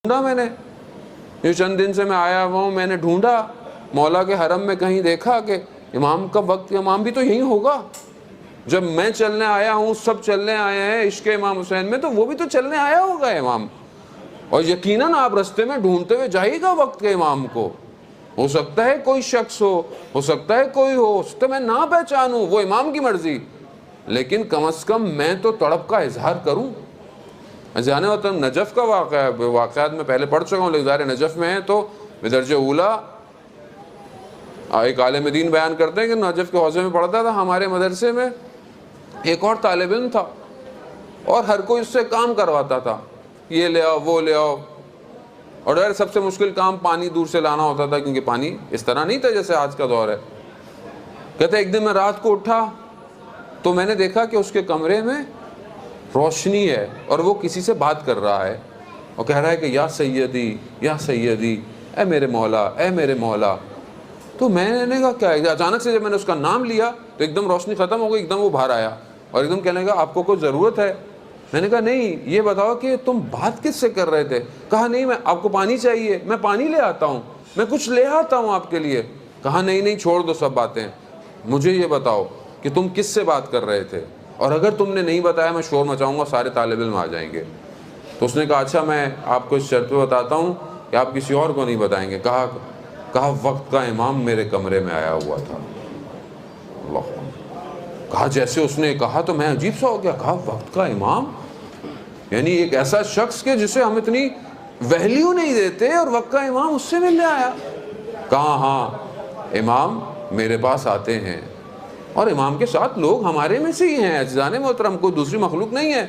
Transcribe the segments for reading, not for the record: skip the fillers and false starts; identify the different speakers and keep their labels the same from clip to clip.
Speaker 1: ڈھونڈا میں نے، یہ چند دن سے میں آیا ہوا ہوں، میں نے ڈھونڈا مولا کے حرم میں، کہیں دیکھا کہ امام کا وقت، امام بھی تو یہی ہوگا، جب میں چلنے آیا ہوں سب چلنے آئے ہیں عشق امام حسین میں، تو وہ بھی تو چلنے آیا ہوگا امام، اور یقیناً آپ رستے میں ڈھونڈتے ہوئے جائے گا وقت کے امام کو، ہو سکتا ہے کوئی شخص ہو سکتا ہے کوئی ہو سکتا ہے میں نہ پہچانوں، وہ امام کی مرضی، لیکن کم از کم میں تو تڑپ کا اظہار کروں۔ جانے ہوتا نجف کا واقعہ ہے، واقعات میں پہلے پڑھ چکا ہوں، لیکن ظاہر نجف میں ہے تو درجہ اولا ایک عالم دین بیان کرتے ہیں کہ نجف کے حوزے میں پڑھتا تھا، ہمارے مدرسے میں ایک اور طالب علم تھا اور ہر کوئی اس سے کام کرواتا تھا، یہ لے آؤ وہ لے آؤ، اور ڈر سب سے مشکل کام پانی دور سے لانا ہوتا تھا، کیونکہ پانی اس طرح نہیں تھا جیسے آج کا دور ہے۔ کہتے ایک دن میں رات کو اٹھا تو میں نے دیکھا کہ اس کے کمرے میں روشنی ہے اور وہ کسی سے بات کر رہا ہے اور کہہ رہا ہے کہ یا سیدی اے میرے مولا اے میرے مولا۔ تو میں نے کہا کیا ہے؟ اچانک سے جب میں نے اس کا نام لیا تو ایک دم روشنی ختم ہو گئی، ایک دم وہ باہر آیا اور ایک دم کہنے لگا آپ کو کوئی ضرورت ہے؟ میں نے کہا نہیں، یہ بتاؤ کہ تم بات کس سے کر رہے تھے؟ کہا نہیں، میں آپ کو پانی چاہیے، میں پانی لے آتا ہوں، میں کچھ لے آتا ہوں آپ کے لیے۔ کہا نہیں چھوڑ دو سب باتیں، مجھے یہ بتاؤ کہ تم کس سے بات کر رہے تھے، اور اگر تم نے نہیں بتایا میں شور مچاؤں گا، سارے طالب علم آ جائیں گے۔ تو اس نے کہا اچھا میں آپ کو اس شرط پہ بتاتا ہوں کہ آپ کسی اور کو نہیں بتائیں گے۔ کہا وقت کا امام میرے کمرے میں آیا ہوا تھا۔ اللہ، کہا جیسے اس نے کہا تو میں عجیب سا ہو گیا، کہا وقت کا امام، یعنی ایک ایسا شخص کے جسے ہم اتنی ویلیو نہیں دیتے اور وقت کا امام اس سے ملنے آیا۔ کہا ہاں امام میرے پاس آتے ہیں، اور امام کے ساتھ لوگ ہمارے میں سے ہی ہیں، عزیزان محترم، کوئی دوسری مخلوق نہیں ہے۔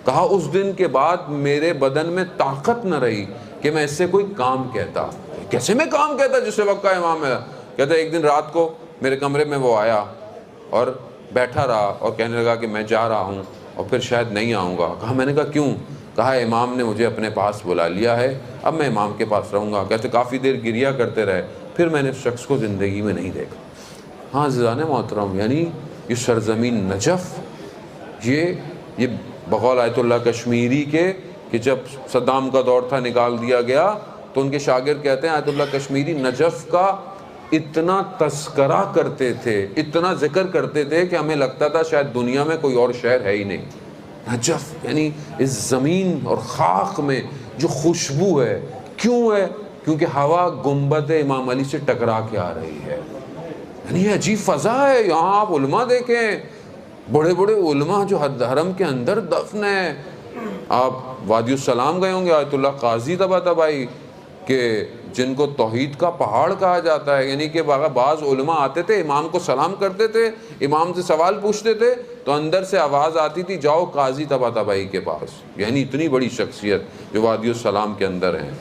Speaker 1: کہا اس دن کے بعد میرے بدن میں طاقت نہ رہی کہ میں اس سے کوئی کام کہتا۔ کیسے میں کام کہتا جس سے وقت کا امام ہے؟ کہتا ایک دن رات کو میرے کمرے میں وہ آیا اور بیٹھا رہا اور کہنے لگا کہ میں جا رہا ہوں اور پھر شاید نہیں آؤں گا۔ کہا میں نے کہا کیوں؟ کہا امام نے مجھے اپنے پاس بلا لیا ہے، اب میں امام کے پاس رہوں گا۔ کہتے کافی دیر گریا کرتے رہے، پھر میں نے اس شخص کو زندگی میں نہیں دیکھا۔ ہاں عزیزان محترم، یعنی یہ سرزمین نجف، یہ بقول آیت اللہ کشمیری کے کہ جب صدام کا دور تھا نکال دیا گیا تو ان کے شاگرد کہتے ہیں آیت اللہ کشمیری نجف کا اتنا تذکرہ کرتے تھے، اتنا ذکر کرتے تھے کہ ہمیں لگتا تھا شاید دنیا میں کوئی اور شہر ہے ہی نہیں۔ نجف یعنی اس زمین اور خاک میں جو خوشبو ہے، کیوں ہے؟ کیونکہ ہوا گنبد امام علی سے ٹکرا کے آ رہی ہے۔ یعنی یہ عجیب فضا ہے۔ یہاں آپ علماء دیکھیں، بڑے بڑے علماء جو حرم کے اندر دفن ہیں۔ آپ وادی السلام گئے ہوں گے، آیت اللہ قاضی طباطبائی کہ جن کو توحید کا پہاڑ کہا جاتا ہے، یعنی کہ بعض علماء آتے تھے، امام کو سلام کرتے تھے، امام سے سوال پوچھتے تھے تو اندر سے آواز آتی تھی جاؤ قاضی طباطبائی کے پاس، یعنی اتنی بڑی شخصیت جو وادی السلام کے اندر ہیں۔